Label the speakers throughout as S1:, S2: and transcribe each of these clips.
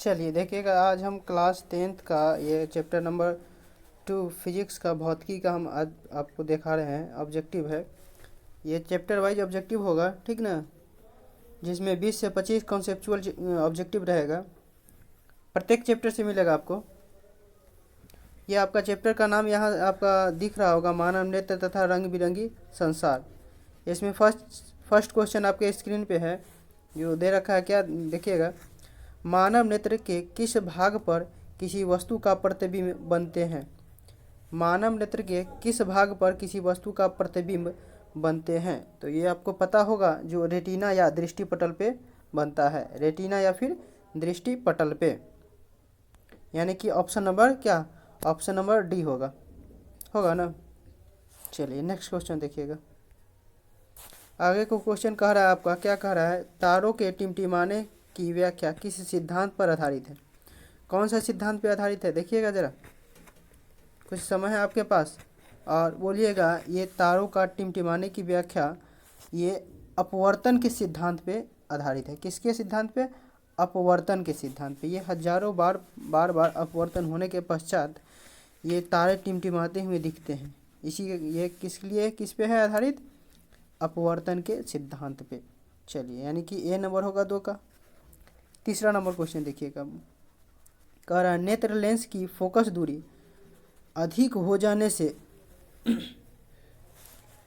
S1: चलिए देखिएगा, आज हम क्लास 10th का ये चैप्टर नंबर 2 फिजिक्स का भौतिकी का हम आज आपको दिखा रहे हैं। ऑब्जेक्टिव है ये, चैप्टर वाइज ऑब्जेक्टिव होगा, ठीक ना, जिसमें 20 से 25 कॉन्सेप्चुअल ऑब्जेक्टिव रहेगा, प्रत्येक चैप्टर से मिलेगा आपको। ये आपका चैप्टर का नाम यहाँ आपका दिख रहा होगा, मानव नेत्र तथा रंग बिरंगी संसार। इसमें फर्स्ट क्वेश्चन आपके स्क्रीन पे है जो दे रखा है, क्या देखिएगा, मानव नेत्र के किस भाग पर किसी वस्तु का प्रतिबिंब बनते हैं। मानव नेत्र के किस भाग पर किसी वस्तु का प्रतिबिंब बनते हैं, तो ये आपको पता होगा, जो रेटिना या दृष्टि पटल पे बनता है, रेटिना या फिर दृष्टि पटल पे, यानी कि ऑप्शन नंबर क्या, ऑप्शन नंबर डी होगा ना। चलिए नेक्स्ट क्वेश्चन देखिएगा। आगे को क्वेश्चन कह रहा है आपका, क्या कह रहा है, तारों के टिमटिमाने की व्याख्या किस सिद्धांत पर आधारित है। कौन सा सिद्धांत पर आधारित है, देखिएगा ज़रा, कुछ समय है आपके पास और बोलिएगा। ये तारों का टिमटिमाने की व्याख्या ये अपवर्तन के सिद्धांत पे आधारित है। किसके सिद्धांत पे, अपवर्तन के सिद्धांत पे। ये हजारों बार अपवर्तन होने के पश्चात ये तारे टिमटिमाते हुए दिखते हैं। इसी ये किस लिए, किस पे है आधारित, अपवर्तन के सिद्धांत पे। चलिए, यानी कि ए नंबर होगा 2 का। तीसरा नंबर क्वेश्चन देखिएगा, कह रहा है नेत्र लेंस की फोकस दूरी अधिक हो जाने से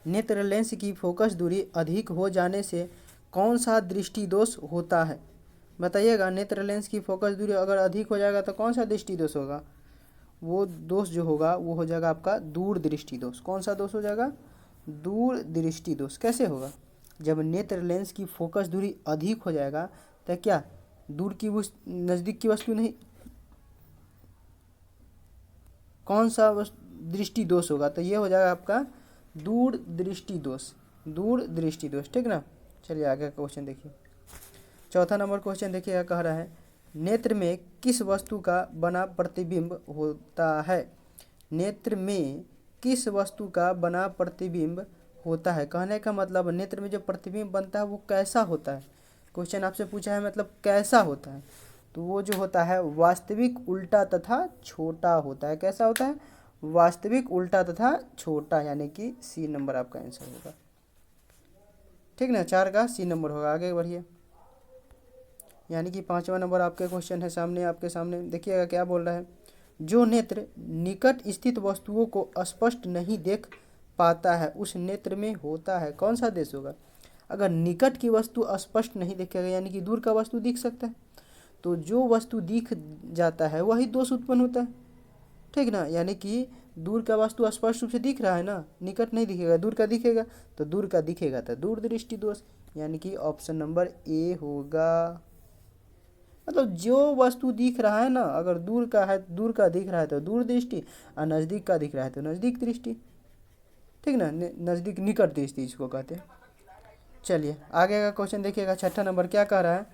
S1: नेत्र लेंस की फोकस दूरी अधिक हो जाने से कौन सा दृष्टि दोष होता है। बताइएगा, नेत्र लेंस की फोकस दूरी अगर अधिक हो जाएगा तो कौन सा दृष्टि दोष होगा। वो दोष जो होगा वो हो जाएगा आपका दूर दृष्टि दोष। कौन सा दोष हो जाएगा, दूर दृष्टि दोष। कैसे होगा, जब नेत्र लेंस की फोकस दूरी अधिक हो जाएगा तो क्या दूर की नज़दीक की वस्तु नहीं, कौन सा दृष्टि दोष होगा, तो ये हो जाएगा आपका दूर दृष्टि दोष, दूर दृष्टि दोष, ठीक ना। चलिए आगे का क्वेश्चन देखिए। चौथा नंबर क्वेश्चन देखिएगा, कह रहा है नेत्र में किस वस्तु का बना प्रतिबिंब होता है। नेत्र में किस वस्तु का बना प्रतिबिंब होता है, कहने का मतलब नेत्र में जो प्रतिबिंब बनता है वो कैसा होता है। क्वेश्चन आपसे पूछा है, मतलब कैसा होता है, तो वो जो होता है वास्तविक उल्टा तथा छोटा होता है। कैसा होता है, वास्तविक उल्टा तथा छोटा, यानी कि सी नंबर आपका आंसर होगा, ठीक ना। 4 का सी नंबर होगा। आगे बढ़िए, यानी कि 5वां नंबर आपके क्वेश्चन है सामने, आपके सामने देखिएगा क्या बोल रहा है। जो नेत्र निकट स्थित वस्तुओं को स्पष्ट नहीं देख पाता है उस नेत्र में होता है। कौन सा दोष होगा, अगर निकट की वस्तु स्पष्ट नहीं दिखेगा, यानी कि दूर का वस्तु दिख सकता है, तो जो वस्तु दिख जाता है वही दोष उत्पन्न होता है, ठीक ना। यानी कि दूर का वस्तु स्पष्ट रूप से दिख रहा है ना, निकट नहीं दिखेगा, दूर का दिखेगा, तो दूर का दिखेगा तो दूर दृष्टि दोष, यानी कि ऑप्शन नंबर ए होगा। मतलब जो वस्तु दिख रहा है ना, अगर दूर का है, दूर का दिख रहा है तो दूर दृष्टि, और नज़दीक का दिख रहा है तो नज़दीक दृष्टि, ठीक ना, नज़दीक निकट दृष्टि इसको कहते हैं। चलिए आगे का क्वेश्चन देखिएगा। 6ठा नंबर क्या कह रहा है,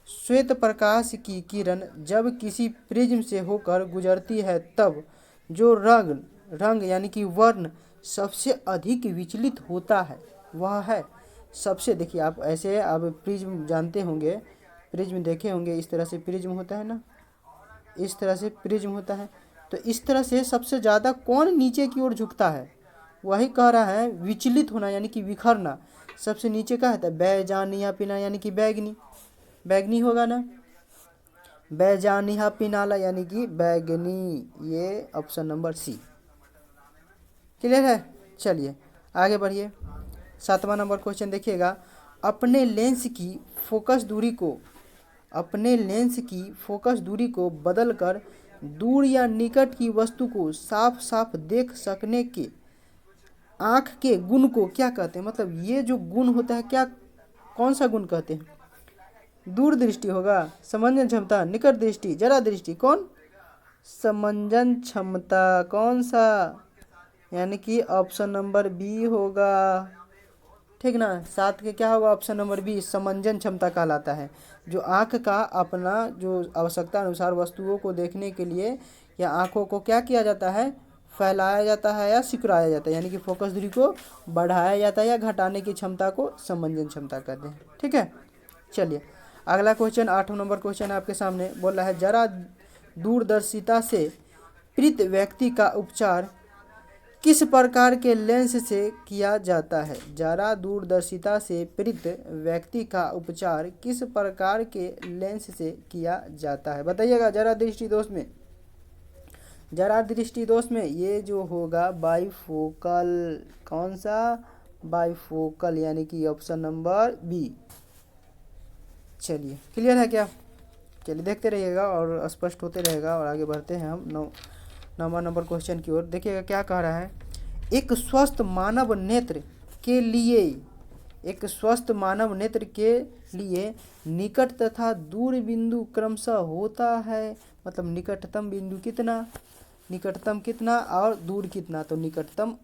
S1: श्वेत प्रकाश की किरण जब किसी प्रिज्म से होकर गुजरती है तब जो रंग यानी कि वर्ण सबसे अधिक विचलित होता है वह है सबसे, देखिए आप ऐसे, आप प्रिज्म जानते होंगे, प्रिज्म देखे होंगे, इस तरह से प्रिज्म होता है ना, इस तरह से प्रिज्म होता है, तो इस तरह से सबसे ज़्यादा कौन नीचे की ओर झुकता है, वही कह रहा है विचलित होना, यानी कि बिखरना। सबसे नीचे का है बैजानिया पिना, यानी कि बैगनी, बैगनी होगा ना, बैजानिया पिनाला यानी कि बैगनी, ये ऑप्शन नंबर सी, क्लियर है। चलिए आगे बढ़िए। 7वां नंबर क्वेश्चन देखिएगा, अपने लेंस की फोकस दूरी को बदलकर दूर या निकट की वस्तु को साफ साफ देख सकने के आँख के गुण को क्या कहते हैं। मतलब ये जो गुण होता है, क्या कौन सा गुण कहते हैं, दूर दृष्टि होगा, समंजन क्षमता, निकट दृष्टि, जरा दृष्टि, कौन, समंजन क्षमता। कौन सा, यानी कि ऑप्शन नंबर बी होगा, ठीक ना। 7 के क्या होगा, ऑप्शन नंबर बी, समंजन क्षमता कहलाता है, जो आँख का अपना जो आवश्यकता अनुसार वस्तुओं को देखने के लिए या आँखों को क्या किया जाता है, फैलाया जाता है या सिकुड़ाया जाता है, यानी कि फोकस दूरी को बढ़ाया जाता है या घटाने की क्षमता को समंजन क्षमता कहते हैं, ठीक है। चलिए अगला क्वेश्चन 8 नंबर क्वेश्चन आपके सामने बोल रहा है, जरा दूरदर्शिता से पीड़ित व्यक्ति का उपचार किस प्रकार के लेंस से किया जाता है। जरा दूरदर्शिता से पीड़ित व्यक्ति का उपचार किस प्रकार के लेंस से किया जाता है, बताइएगा। जरा दृष्टि दोष में, जरा दृष्टि दोष में ये जो होगा बाइफोकल, कौन सा, बाइफोकल, यानी कि ऑप्शन नंबर बी। चलिए क्लियर है क्या। चलिए देखते रहिएगा और स्पष्ट होते रहेगा। और आगे बढ़ते हैं हम 9वां नंबर क्वेश्चन की ओर। देखिएगा क्या कह रहा है, एक स्वस्थ मानव नेत्र के लिए, एक स्वस्थ मानव नेत्र के लिए निकट तथा दूर बिंदु क्रमशः होता है। मतलब निकटतम बिंदु कितना, निकटतम कितना और दूर कितना। तो निकटतम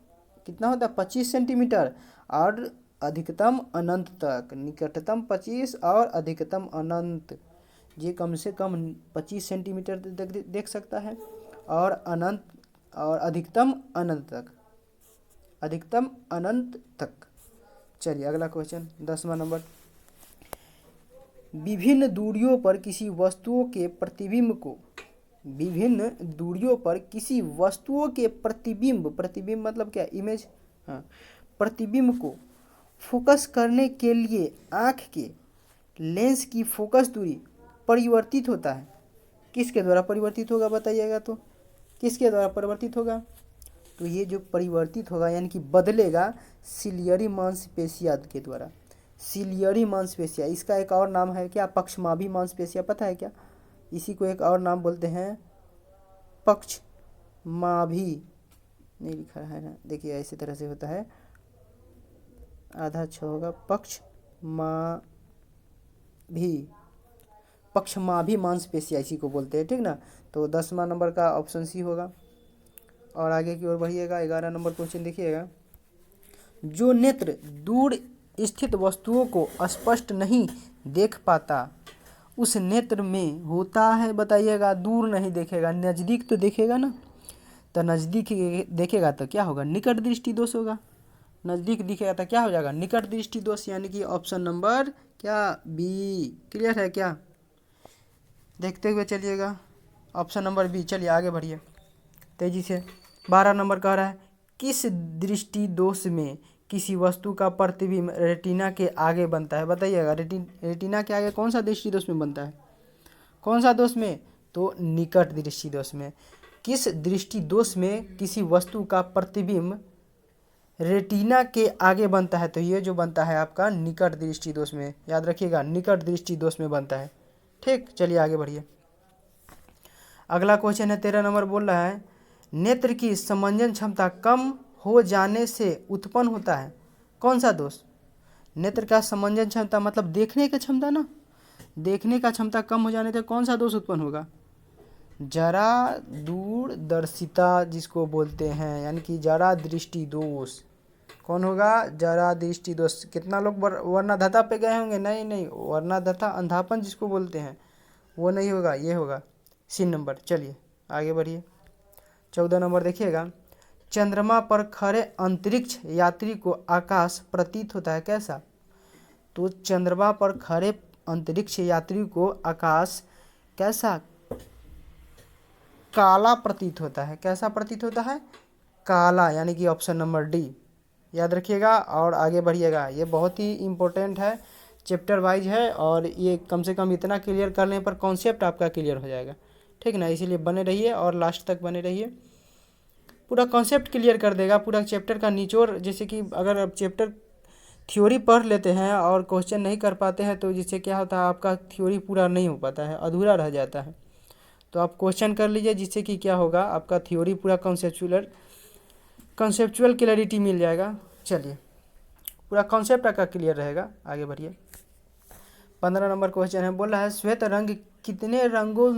S1: कितना होता है 25 सेंटीमीटर और अधिकतम अनंत तक। निकटतम 25 और अधिकतम अनंत, ये कम से कम 25 सेंटीमीटर तक देख सकता है और अनंत और अधिकतम अनंत तक, अधिकतम अनंत तक। चलिए अगला क्वेश्चन 10वां नंबर, विभिन्न दूरियों पर किसी वस्तुओं के प्रतिबिंब को, विभिन्न दूरियों पर किसी वस्तुओं के प्रतिबिंब, प्रतिबिंब मतलब क्या, इमेज, हाँ, प्रतिबिंब को फोकस करने के लिए आँख के लेंस की फोकस दूरी परिवर्तित होता है। किसके द्वारा परिवर्तित होगा बताइएगा। तो किसके द्वारा परिवर्तित होगा, तो ये जो परिवर्तित होगा यानी कि बदलेगा, सिलियरी मांसपेशिया के द्वारा। सिलियरी मांसपेशिया, इसका एक और नाम है क्या, पक्षमाभी मांसपेशिया, पता है क्या। इसी को एक और नाम बोलते हैं पक्षमाभी, नहीं लिखा है ना, देखिए ऐसी तरह से होता है, आधा अच्छा होगा, पक्षमाभी, पक्षमाभी मांसपेशिया इसी को बोलते हैं, ठीक ना। तो 10वां नंबर का ऑप्शन सी होगा। और आगे की ओर बढ़िएगा, 11 नंबर क्वेश्चन देखिएगा, जो नेत्र दूर स्थित वस्तुओं को स्पष्ट नहीं देख पाता उस नेत्र में होता है, बताइएगा। दूर नहीं देखेगा, नज़दीक तो देखेगा ना, तो नज़दीक देखेगा तो क्या होगा, निकट दृष्टि दोष होगा। नज़दीक दिखेगा तो क्या हो जाएगा, निकट दृष्टि दोष, यानी कि ऑप्शन नंबर क्या, बी। क्लियर है क्या, देखते हुए चलिएगा, ऑप्शन नंबर बी। चलिए आगे बढ़िए तेजी से। 12 नंबर कह रहा है, किस दृष्टि दोष में किसी वस्तु का प्रतिबिंब रेटिना के आगे बनता है, बताइएगा। रेटिना के आगे कौन सा दृष्टि दोष में बनता है, कौन सा दोष में, तो निकट दृष्टि दोष में। किस दृष्टि दोष में किसी वस्तु का प्रतिबिंब रेटिना के आगे बनता है, तो ये जो बनता है आपका निकट दृष्टि दोष में, याद रखिएगा, निकट दृष्टि दोष में बनता है, ठीक। चलिए आगे बढ़िए। अगला क्वेश्चन है 13 नंबर, बोल रहा है, नेत्र की समंजन क्षमता कम हो जाने से उत्पन्न होता है कौन सा दोष। नेत्र का समंजन क्षमता मतलब देखने की क्षमता ना, देखने का क्षमता कम हो जाने से कौन सा दोष उत्पन्न होगा, जरा दूरदर्शिता जिसको बोलते हैं, यानी कि जरा दृष्टि दोष। कौन होगा, जरा दृष्टि दोष। कितना लोग वर्णाधता पे गए होंगे, नहीं नहीं, वर्णाधता अंधापन जिसको बोलते हैं वो नहीं होगा, ये होगा सी नंबर। चलिए आगे बढ़िए। 14 नंबर देखिएगा, चंद्रमा पर खड़े अंतरिक्ष यात्री को आकाश प्रतीत होता है कैसा। तो चंद्रमा पर खड़े अंतरिक्ष यात्री को आकाश कैसा, काला प्रतीत होता है। कैसा प्रतीत होता है, काला, यानी कि ऑप्शन नंबर डी, याद रखिएगा। और आगे बढ़िएगा, ये बहुत ही इम्पोर्टेंट है, चैप्टर वाइज है, और ये कम से कम इतना क्लियर करने पर कॉन्सेप्ट आपका क्लियर हो जाएगा, ठीक ना। इसीलिए बने रहिए और लास्ट तक बने रहिए, पूरा कॉन्सेप्ट क्लियर कर देगा, पूरा चैप्टर का निचोड़। जैसे कि अगर आप चैप्टर थ्योरी पढ़ लेते हैं और क्वेश्चन नहीं कर पाते हैं, तो जिससे क्या होता है, आपका थ्योरी पूरा नहीं हो पाता है, अधूरा रह जाता है। तो आप क्वेश्चन कर लीजिए, जिससे कि क्या होगा, आपका थ्योरी पूरा कंसेप्चुअल क्लैरिटी मिल जाएगा। चलिए पूरा कॉन्सेप्ट आपका क्लियर रहेगा। आगे बढ़िए। 15 नंबर क्वेश्चन है, बोल रहा है, श्वेत रंग कितने रंगों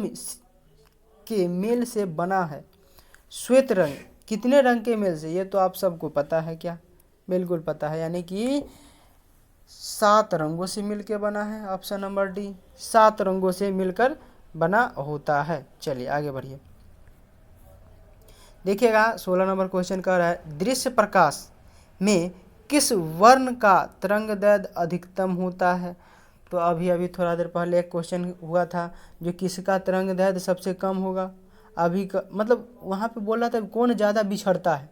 S1: के मेल से बना है। श्वेत रंग कितने रंग के मेल से, ये तो आप सबको पता है क्या, बिल्कुल पता है, यानी कि 7 रंगों से मिलकर बना है, ऑप्शन नंबर डी, 7 रंगों से मिलकर बना होता है। चलिए आगे बढ़िए। देखिएगा 16 नंबर क्वेश्चन कह रहा है, दृश्य प्रकाश में किस वर्ण का तरंगदैर्घ्य अधिकतम होता है। तो अभी अभी थोड़ा देर पहले एक क्वेश्चन हुआ था जो किसका तरंग दैर्ध्य सबसे कम होगा। अभी का मतलब वहाँ पे बोल रहा था कौन ज़्यादा बिछड़ता है,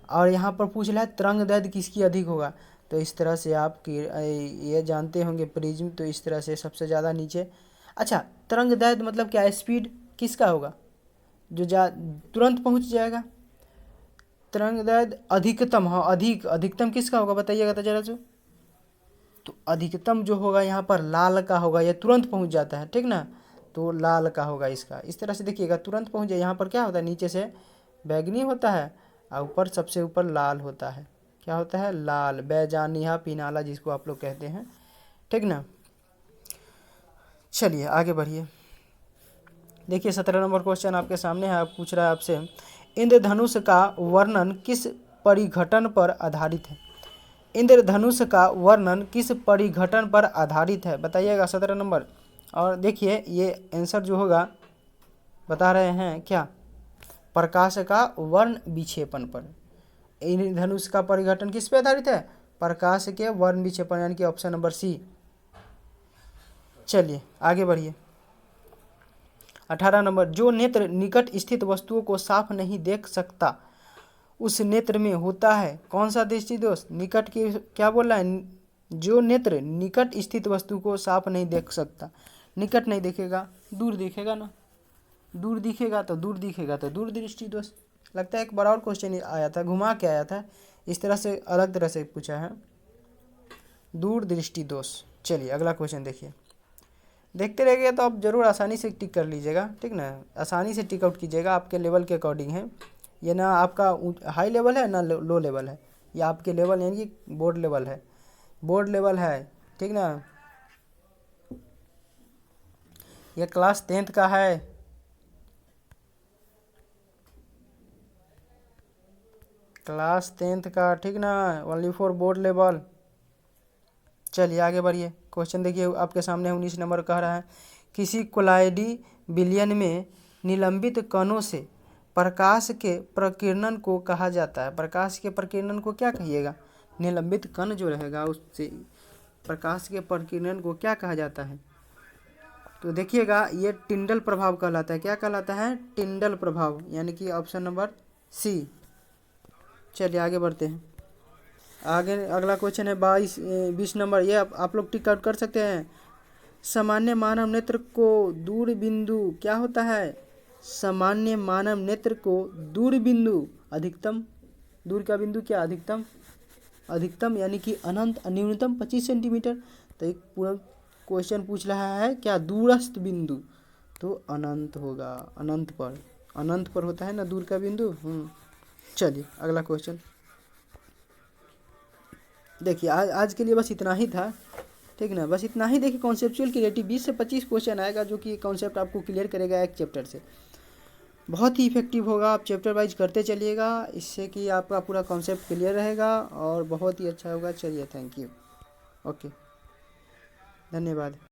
S1: और यहाँ पर पूछ रहा है तरंग दैर्ध्य किसकी अधिक होगा। तो इस तरह से आप ये जानते होंगे प्रिज्म, तो इस तरह से सबसे ज़्यादा नीचे। अच्छा, तरंग दैर्ध्य मतलब क्या है, स्पीड किसका होगा जो तुरंत पहुँच जाएगा। तरंग दैर्ध्य अधिकतम, हाँ अधिकतम किसका होगा बताइएगा तो जरा से। तो अधिकतम जो होगा यहाँ पर लाल का होगा, ये तुरंत पहुँच जाता है, ठीक ना, तो लाल का होगा इसका। इस तरह से देखिएगा तुरंत पहुँच जाए। यहाँ पर क्या होता है, नीचे से बैगनी होता है और ऊपर सबसे ऊपर लाल होता है। क्या होता है, लाल, बैजानिया पिनाला जिसको आप लोग कहते हैं, ठीक ना। चलिए आगे बढ़िए। देखिए 17 नंबर क्वेश्चन आपके सामने है। आप पूछ रहा है आपसे, इंद्रधनुष का वर्णन किस परिघटन पर आधारित है। इंद्रधनुष का वर्णन किस परिघटन पर आधारित है बताइएगा 17 नंबर। और देखिए ये आंसर जो होगा बता रहे हैं क्या, प्रकाश का वर्ण विक्षेपण पर। इंद्रधनुष का परिघटन किस पे आधारित है, प्रकाश के वर्ण विक्षेपण, यानी कि ऑप्शन नंबर सी। चलिए आगे बढ़िए। 18 नंबर, जो नेत्र निकट स्थित वस्तुओं को साफ नहीं देख सकता उस नेत्र में होता है कौन सा दृष्टि दोष। निकट की क्या बोल रहा है, जो नेत्र निकट स्थित वस्तु को साफ नहीं देख सकता, निकट नहीं देखेगा दूर दिखेगा ना, दूर दिखेगा तो दूर दिखेगा तो दूर दृष्टि दोष। लगता है एक बार और क्वेश्चन आया था, घुमा के आया था, इस तरह से अलग तरह से पूछा है, दूर दृष्टि दोष। चलिए अगला क्वेश्चन देखिए। देखते रहिएगा तो आप जरूर आसानी से टिक कर लीजिएगा, ठीक ना, आसानी से टिक आउट कीजिएगा, आपके लेवल के अकॉर्डिंग है ये, ना आपका हाई लेवल है ना लो लेवल है, ये आपके लेवल यानी कि बोर्ड लेवल है, बोर्ड लेवल है, ठीक ना। ये क्लास 10th का है, क्लास 10th का, ठीक ना, ओनली फॉर बोर्ड लेवल। चलिए आगे बढ़िए। क्वेश्चन देखिए आपके सामने 19 नंबर कह रहा है, किसी कोलाइडी विलयन में निलंबित कणों से प्रकाश के प्रकीर्णन को कहा जाता है। प्रकाश के प्रकीर्णन को क्या कहिएगा, निलंबित कण जो रहेगा उससे प्रकाश के प्रकीर्णन को क्या कहा जाता है। तो देखिएगा ये टिंडल प्रभाव कहलाता है। क्या कहलाता है, टिंडल प्रभाव, यानी कि ऑप्शन नंबर सी। चलिए आगे बढ़ते हैं। आगे अगला क्वेश्चन है 20 नंबर, ये आप लोग टिक आउट कर सकते हैं। सामान्य मानव नेत्र को दूर बिंदु क्या होता है, सामान्य मानव नेत्र को दूर बिंदु अधिकतम, दूर का बिंदु क्या अधिकतम, अधिकतम यानी कि अनंत, न्यूनतम 25 सेंटीमीटर। तो एक पूरा क्वेश्चन पूछ रहा है क्या, दूरस्थ बिंदु, तो अनंत होगा, अनंत पर होता है ना दूर का बिंदु। चलिए अगला क्वेश्चन देखिए। आज के लिए बस इतना ही था, ठीक ना, बस इतना ही। देखिए कॉन्सेप्चुअल क्लियरिटी 20 से 25 क्वेश्चन आएगा जो कि कॉन्सेप्ट आपको क्लियर करेगा एक चैप्टर से, बहुत ही इफेक्टिव होगा। आप चैप्टर वाइज करते चलिएगा, इससे कि आपका पूरा कॉन्सेप्ट क्लियर रहेगा और बहुत ही अच्छा होगा। चलिए थैंक यू, ओके, धन्यवाद।